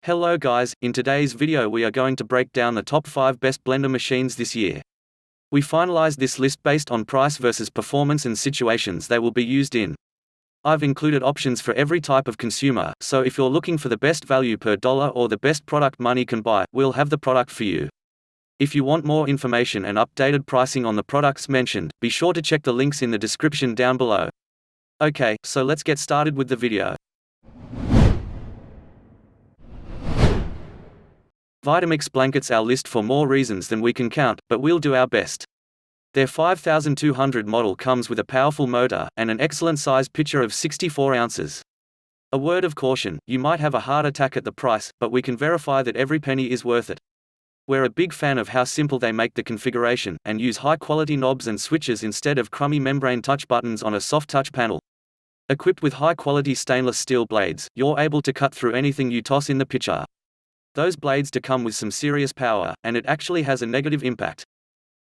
Hello guys, in today's video we are going to break down the top 5 best blender machines this year. We finalized this list based on price versus performance and situations they will be used in. I've included options for every type of consumer, so if you're looking for the best value per dollar or the best product money can buy, we'll have the product for you. If you want more information and updated pricing on the products mentioned, be sure to check the links in the description down below. Okay, so let's get started with the video. Vitamix blankets our list for more reasons than we can count, but we'll do our best. Their 5200 model comes with a powerful motor and an excellent size pitcher of 64 ounces. A word of caution, you might have a heart attack at the price, but we can verify that every penny is worth it. We're a big fan of how simple they make the configuration, and use high-quality knobs and switches instead of crummy membrane touch buttons on a soft touch panel. Equipped with high-quality stainless steel blades, you're able to cut through anything you toss in the pitcher. Those blades do come with some serious power, and it actually has a negative impact.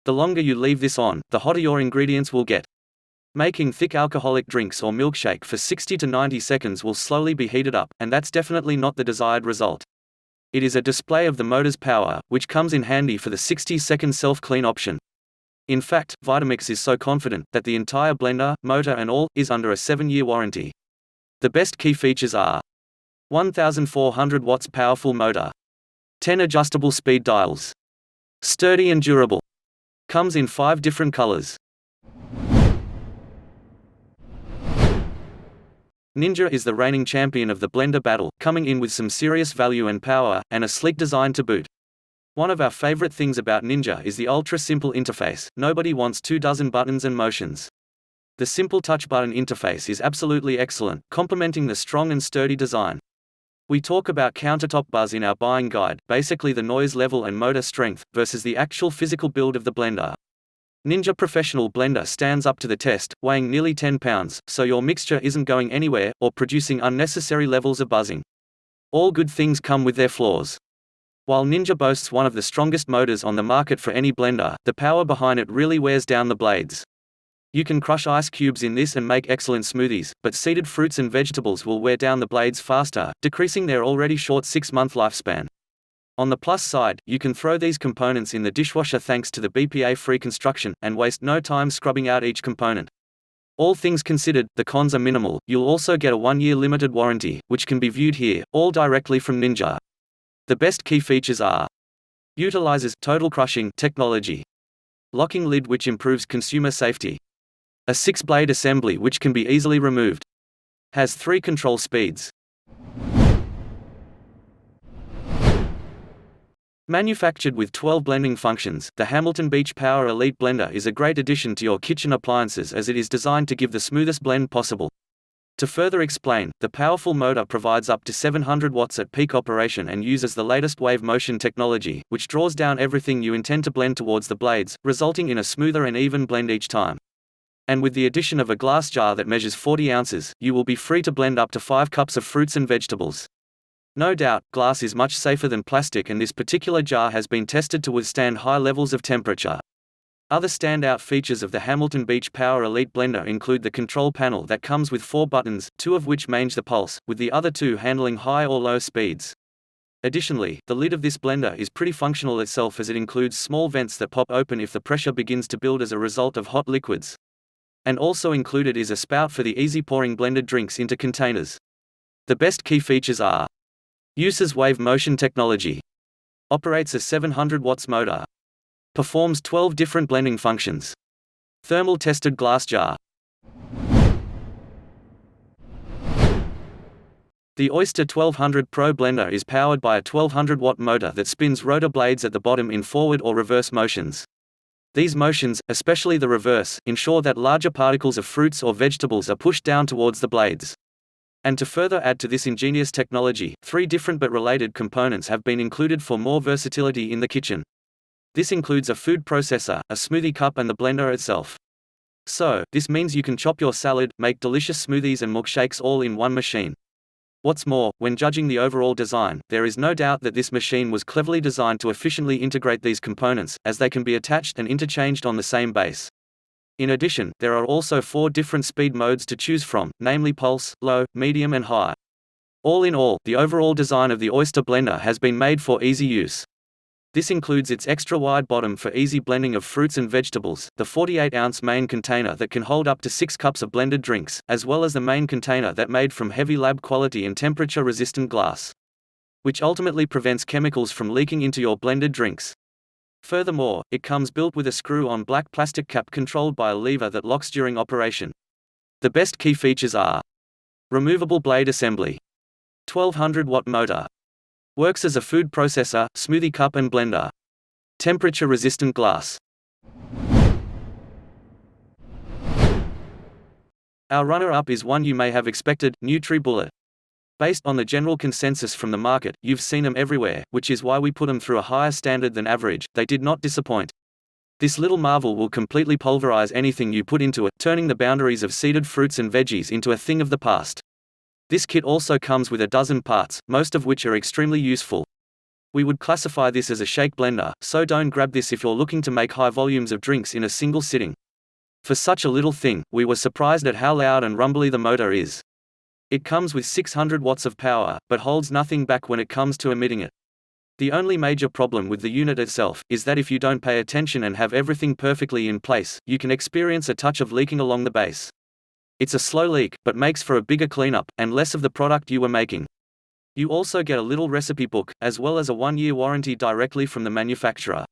The longer you leave this on, the hotter your ingredients will get. Making thick alcoholic drinks or milkshake for 60 to 90 seconds will slowly be heated up, and that's definitely not the desired result. It is a display of the motor's power, which comes in handy for the 60-second self-clean option. In fact, Vitamix is so confident that the entire blender, motor and all, is under a 7-year warranty. The best key features are 1400 watts powerful motor, 10 adjustable speed dials, sturdy and durable, comes in 5 different colors. Ninja is the reigning champion of the blender battle, coming in with some serious value and power, and a sleek design to boot. One of our favorite things about Ninja is the ultra-simple interface. Nobody wants 24 buttons and motions. The simple touch button interface is absolutely excellent, complementing the strong and sturdy design. We talk about countertop buzz in our buying guide, basically the noise level and motor strength, versus the actual physical build of the blender. Ninja Professional Blender stands up to the test, weighing nearly 10 pounds, so your mixture isn't going anywhere, or producing unnecessary levels of buzzing. All good things come with their flaws. While Ninja boasts one of the strongest motors on the market for any blender, the power behind it really wears down the blades. You can crush ice cubes in this and make excellent smoothies, but seeded fruits and vegetables will wear down the blades faster, decreasing their already short 6-month lifespan. On the plus side, you can throw these components in the dishwasher thanks to the BPA-free construction, and waste no time scrubbing out each component. All things considered, the cons are minimal. You'll also get a 1-year limited warranty, which can be viewed here, all directly from Ninja. The best key features are: utilizes total crushing technology, locking lid which improves consumer safety, a 6-blade assembly which can be easily removed, has 3 control speeds. Manufactured with 12 blending functions, the Hamilton Beach Power Elite Blender is a great addition to your kitchen appliances as it is designed to give the smoothest blend possible. To further explain, the powerful motor provides up to 700 watts at peak operation and uses the latest wave motion technology, which draws down everything you intend to blend towards the blades, resulting in a smoother and even blend each time. And with the addition of a glass jar that measures 40 ounces, you will be free to blend up to 5 cups of fruits and vegetables. No doubt, glass is much safer than plastic, and this particular jar has been tested to withstand high levels of temperature. Other standout features of the Hamilton Beach Power Elite Blender include the control panel that comes with 4 buttons, 2 of which manage the pulse, with the other 2 handling high or low speeds. Additionally, the lid of this blender is pretty functional itself, as it includes small vents that pop open if the pressure begins to build as a result of hot liquids. And also included is a spout for the easy pouring blended drinks into containers. The best key features are: uses wave motion technology, operates a 700 watts motor, performs 12 different blending functions, thermal tested glass jar. The Oyster 1200 Pro blender is powered by a 1200 watt motor that spins rotor blades at the bottom in forward or reverse motions. These motions, especially the reverse, ensure that larger particles of fruits or vegetables are pushed down towards the blades. And to further add to this ingenious technology, 3 different but related components have been included for more versatility in the kitchen. This includes a food processor, a smoothie cup and the blender itself. So, this means you can chop your salad, make delicious smoothies and milkshakes all in one machine. What's more, when judging the overall design, there is no doubt that this machine was cleverly designed to efficiently integrate these components, as they can be attached and interchanged on the same base. In addition, there are also 4 different speed modes to choose from, namely pulse, low, medium and high. All in all, the overall design of the Oyster blender has been made for easy use. This includes its extra-wide bottom for easy blending of fruits and vegetables, the 48-ounce main container that can hold up to 6 cups of blended drinks, as well as the main container that made from heavy lab-quality and temperature-resistant glass, which ultimately prevents chemicals from leaking into your blended drinks. Furthermore, it comes built with a screw-on black plastic cap controlled by a lever that locks during operation. The best key features are: removable blade assembly, 1200-watt motor, works as a food processor, smoothie cup and blender, temperature-resistant glass. Our runner-up is one you may have expected, NutriBullet. Based on the general consensus from the market, you've seen them everywhere, which is why we put them through a higher standard than average. They did not disappoint. This little marvel will completely pulverize anything you put into it, turning the boundaries of seeded fruits and veggies into a thing of the past. This kit also comes with a dozen parts, most of which are extremely useful. We would classify this as a shake blender, so don't grab this if you're looking to make high volumes of drinks in a single sitting. For such a little thing, we were surprised at how loud and rumbly the motor is. It comes with 600 watts of power, but holds nothing back when it comes to emitting it. The only major problem with the unit itself is that if you don't pay attention and have everything perfectly in place, you can experience a touch of leaking along the base. It's a slow leak, but makes for a bigger cleanup, and less of the product you were making. You also get a little recipe book, as well as a 1-year warranty directly from the manufacturer.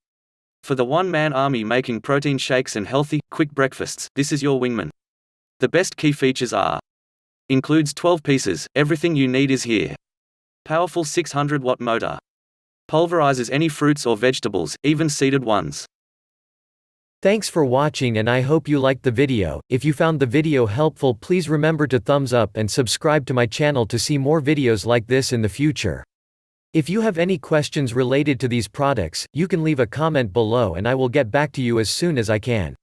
For the one-man army making protein shakes and healthy, quick breakfasts, this is your wingman. The best key features are: includes 12 pieces, everything you need is here. Powerful 600-watt motor. Pulverizes any fruits or vegetables, even seeded ones. Thanks for watching, and I hope you liked the video. If you found the video helpful, please remember to thumbs up and subscribe to my channel to see more videos like this in the future. If you have any questions related to these products, you can leave a comment below and I will get back to you as soon as I can.